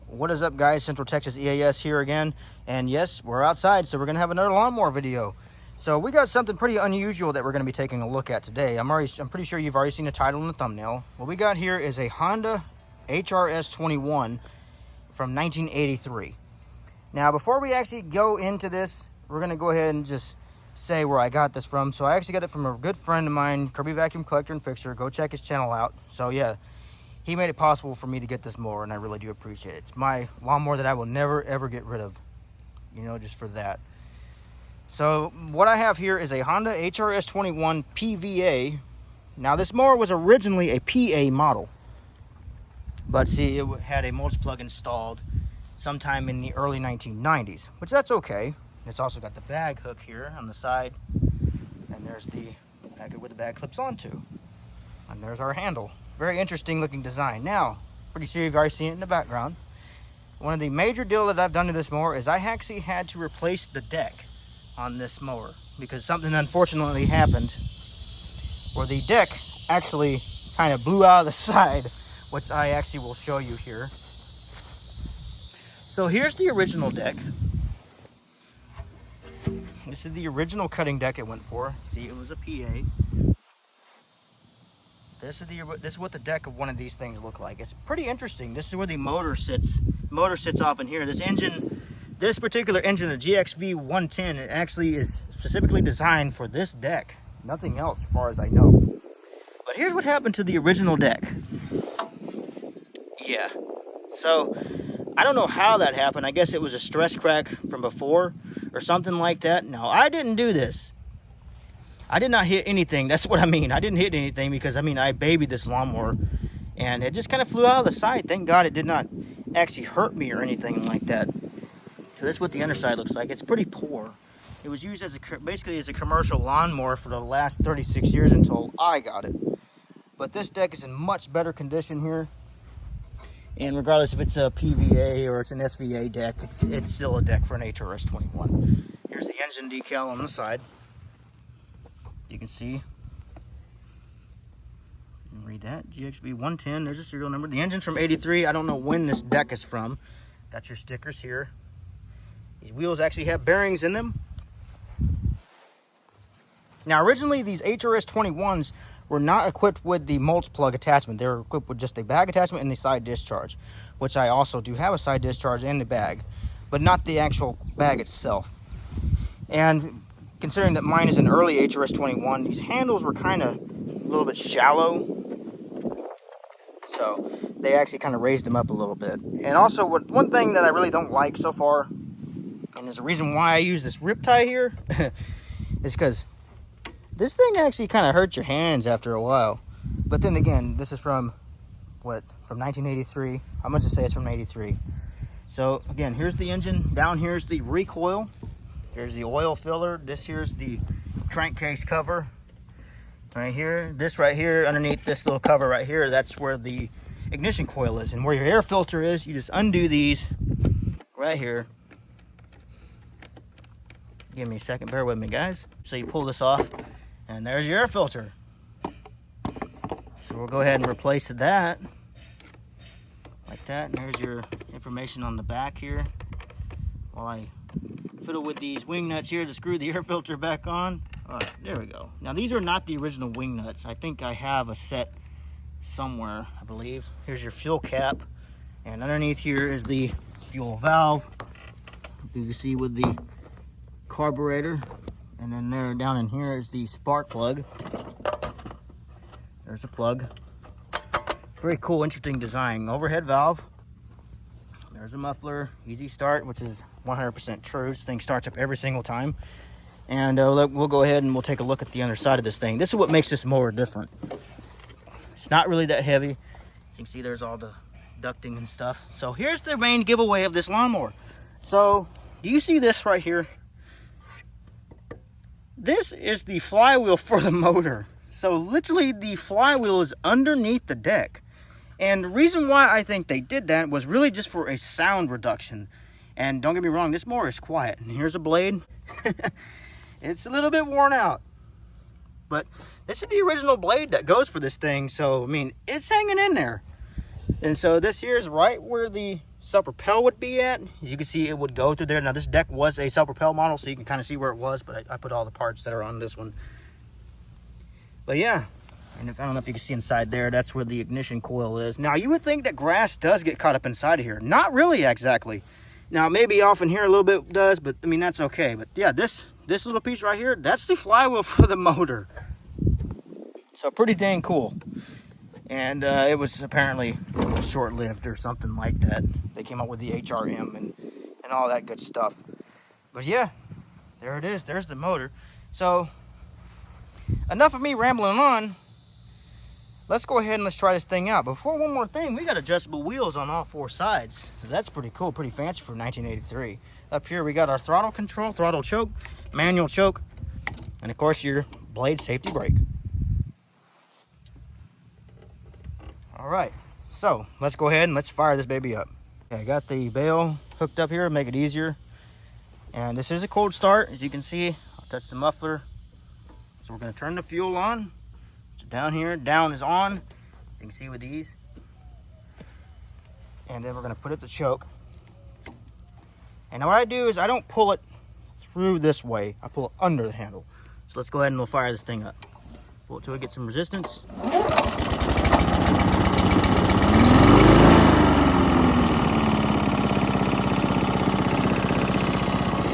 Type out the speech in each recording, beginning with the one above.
What is up, guys? Central Texas EAS here again, and yes, we're outside, so we're gonna have another lawnmower video. So we got something pretty unusual that we're gonna be taking a look at today. I'm pretty sure you've already seen the title and the thumbnail. What we got here is a Honda HRS-21 from 1983. Now, before we actually go into this, we're gonna go ahead and just say where I got this from. So I actually got it from a good friend of mine, Kirby Vacuum Collector and Fixer. Go check his channel out. So yeah, he made it possible for me to get this mower, and I really do appreciate it. It's my lawnmower that I will never, ever get rid of, you know, just for that. So what I have here is a Honda HRS-21 PVA. Now, this mower was originally a PA model, but see, it had a mulch plug installed sometime in the early 1990s, which that's okay. It's also got the bag hook here on the side, and there's the bag hook where the bag clips onto, and there's our handle. Very interesting looking design. Now, pretty sure you've already seen it in the background. One of the major deals that I've done to this mower is I actually had to replace the deck on this mower because something unfortunately happened where the deck actually kind of blew out of the side, which I actually will show you here. So here's the original deck. This is the original cutting deck it went for. See, it was a PA. This is what the deck of one of these things look like. It's pretty interesting. This is where the motor sits. The motor sits off in here. This engine, this particular engine, the GXV 110, it actually is specifically designed for this deck. Nothing else, as far as I know. But here's what happened to the original deck. Yeah. So, I don't know how that happened. I guess it was a stress crack from before or something like that. No, I didn't do this. I did not hit anything. That's what I mean. I didn't hit anything because, I mean, I babied this lawnmower and it just kind of flew out of the side. Thank God it did not actually hurt me or anything like that. So that's what the underside looks like. It's pretty poor. It was used as basically as a commercial lawnmower for the last 36 years until I got it. But this deck is in much better condition here. And regardless if it's a PVA or it's an SVA deck, it's still a deck for an HRS-21. Here's the engine decal on the side. You can see, read that, GXB 110, there's a serial number. The engine's from 83. I don't know when this deck is from. Got your stickers here. These wheels actually have bearings in them. Now, originally, these HRS-21s were not equipped with the mulch plug attachment. They were equipped with just a bag attachment and the side discharge, which I also do have a side discharge and the bag, but not the actual bag itself. And considering that mine is an early HRS-21, these handles were kind of a little bit shallow. So they actually kind of raised them up a little bit. And also, one thing that I really don't like so far, and there's a reason why I use this rip tie here, is because this thing actually kind of hurts your hands after a while. But then again, this is from 1983. I'm going to say it's from 83. So again, here's the engine. Down here's the recoil. Here's the oil filler. This here's the crankcase cover. Right here. This right here, underneath this little cover right here, that's where the ignition coil is. And where your air filter is, you just undo these right here. Give me a second, bear with me, guys. So you pull this off, and there's your air filter. So we'll go ahead and replace that. Like that. And there's your information on the back here. While I fiddle with these wing nuts here to screw the air filter back on. All right, there we go. Now, these are not the original wing nuts. I think I have a set somewhere, I believe. Here's your fuel cap, and underneath here is the fuel valve. You can see with the carburetor, and then there down in here is the spark plug. There's a plug. Very cool, interesting design. Overhead valve. There's a muffler, easy start, which is 100% true. This thing starts up every single time. And we'll go ahead and we'll take a look at the underside of this thing. This is what makes this mower different. It's not really that heavy. You can see there's all the ducting and stuff. So here's the main giveaway of this lawnmower. So do you see this right here? This is the flywheel for the motor. So literally the flywheel is underneath the deck. And the reason why I think they did that was really just for a sound reduction. And don't get me wrong, this mower is quiet. And here's a blade. It's a little bit worn out. But this is the original blade that goes for this thing. So, I mean, it's hanging in there. And so this here is right where the self-propel would be at. As you can see, it would go through there. Now this deck was a self-propel model, so you can kind of see where it was, but I put all the parts that are on this one. But yeah, and I don't know if you can see inside there, that's where the ignition coil is. Now you would think that grass does get caught up inside of here. Not really exactly. Now maybe off in here a little bit does, but I mean that's okay. But yeah, this little piece right here, that's the flywheel for the motor. So pretty dang cool. And it was apparently short-lived or something like that. They came up with the HRM and all that good stuff. But yeah, there it is. There's the motor. So enough of me rambling on. Let's go ahead and let's try this thing out. Before one more thing, we got adjustable wheels on all 4 sides. So that's pretty cool, pretty fancy for 1983. Up here we got our throttle control, throttle choke, manual choke, and of course your blade safety brake. All right, so let's go ahead and let's fire this baby up. Okay, I got the bell hooked up here, make it easier. And this is a cold start, as you can see. I'll touch the muffler. So we're gonna turn the fuel on. So down here, down is on, as you can see with these. And then we're gonna put it to choke. And what I do is I don't pull it through this way, I pull it under the handle. So let's go ahead and we'll fire this thing up. Pull it till we get some resistance.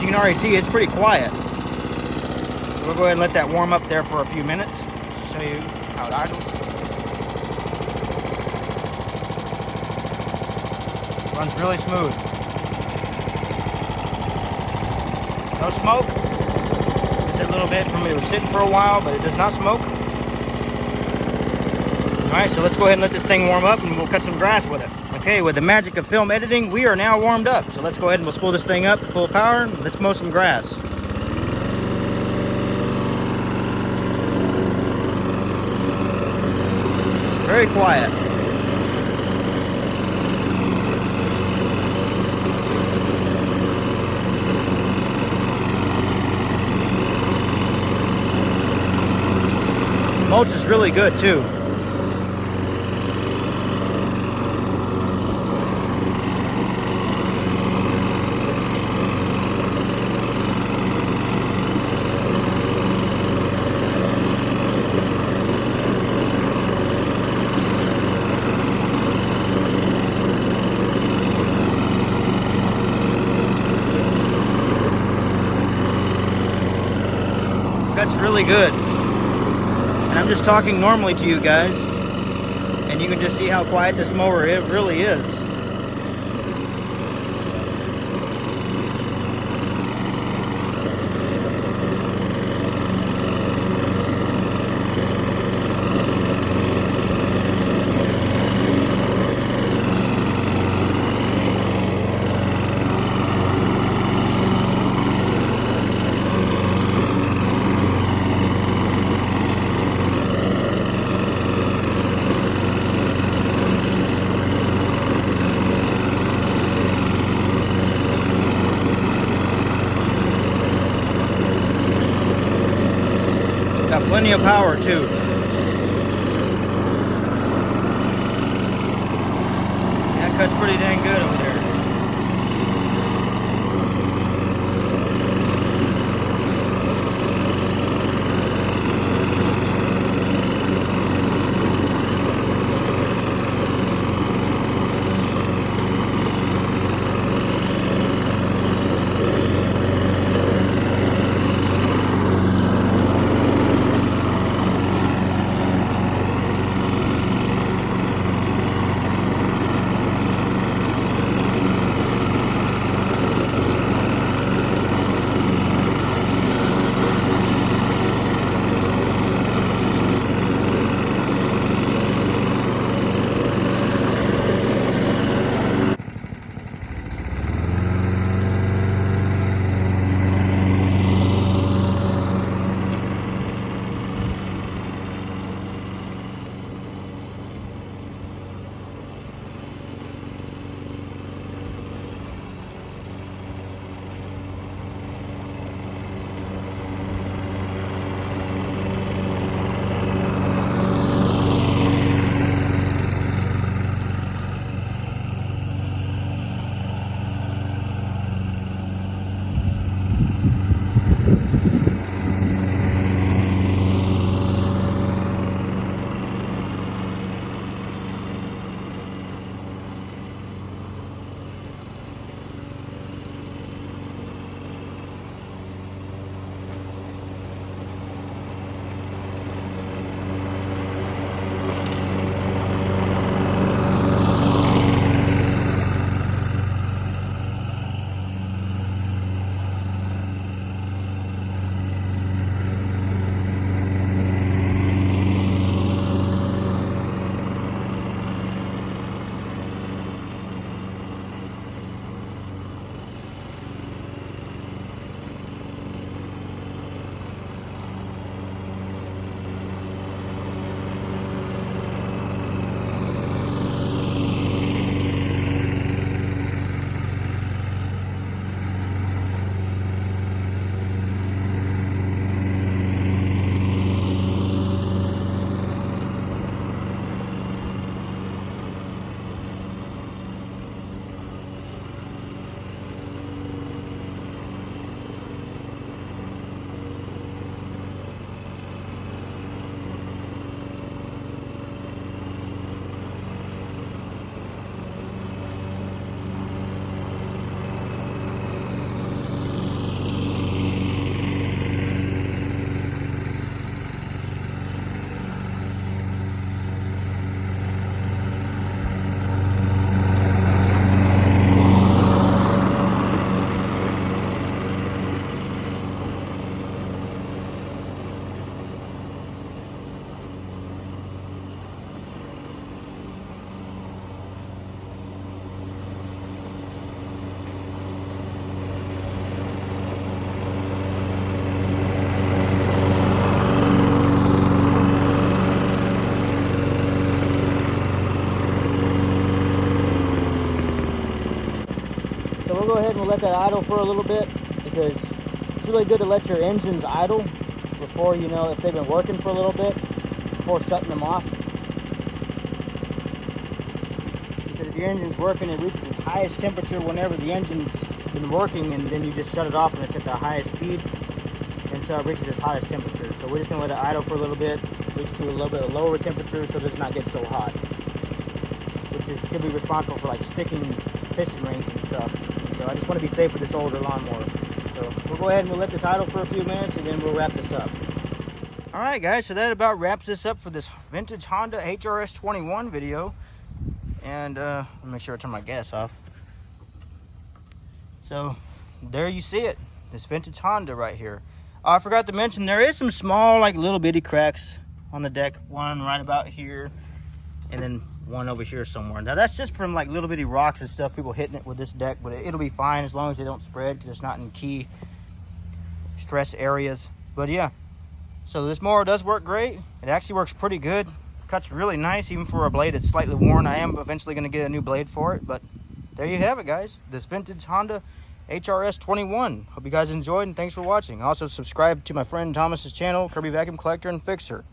You can already see it's pretty quiet. So we'll go ahead and let that warm up there for a few minutes to show you how it idles. Runs really smooth. No smoke. It's a little bit from it was sitting for a while, but it does not smoke. Alright, so let's go ahead and let this thing warm up and we'll cut some grass with it. Okay, with the magic of film editing, we are now warmed up. So let's go ahead and we'll spool this thing up to full power and let's mow some grass. Very quiet. Mulch is really good too. That's really good. And I'm just talking normally to you guys, and you can just see how quiet this mower it really is. Got plenty of power too. That cuts pretty dang good over there. So we'll go ahead and we'll let that idle for a little bit, because it's really good to let your engines idle before, you know, if they've been working for a little bit, before shutting them off. Because if your engine's working, it reaches its highest temperature whenever the engine's been working, and then you just shut it off and it's at the highest speed, and so it reaches its hottest temperature. So we're just going to let it idle for a little bit, reach to a little bit of lower temperature so it does not get so hot, which could be responsible for like sticking piston rings and stuff. So I just want to be safe with this older lawnmower. So we'll go ahead and we'll let this idle for a few minutes, and then we'll wrap this up. All right, guys, so that about wraps this up for this vintage Honda HRS-21 video. And let me make sure I turn my gas off. So there you see it, this vintage Honda right here. I forgot to mention, there is some small, like little bitty cracks on the deck. One right about here, and then one over here somewhere. Now that's just from like little bitty rocks and stuff, people hitting it with this deck, but it'll be fine as long as they don't spread, because it's not in key stress areas. But yeah, so this mower does work great. It actually works pretty good. Cuts really nice, even for a blade that's slightly worn. I am eventually going to get a new blade for it, but there you have it, guys. This vintage Honda HRS-21. Hope you guys enjoyed, and thanks for watching. Also, subscribe to my friend Thomas's channel, Kirby Vacuum Collector and Fixer.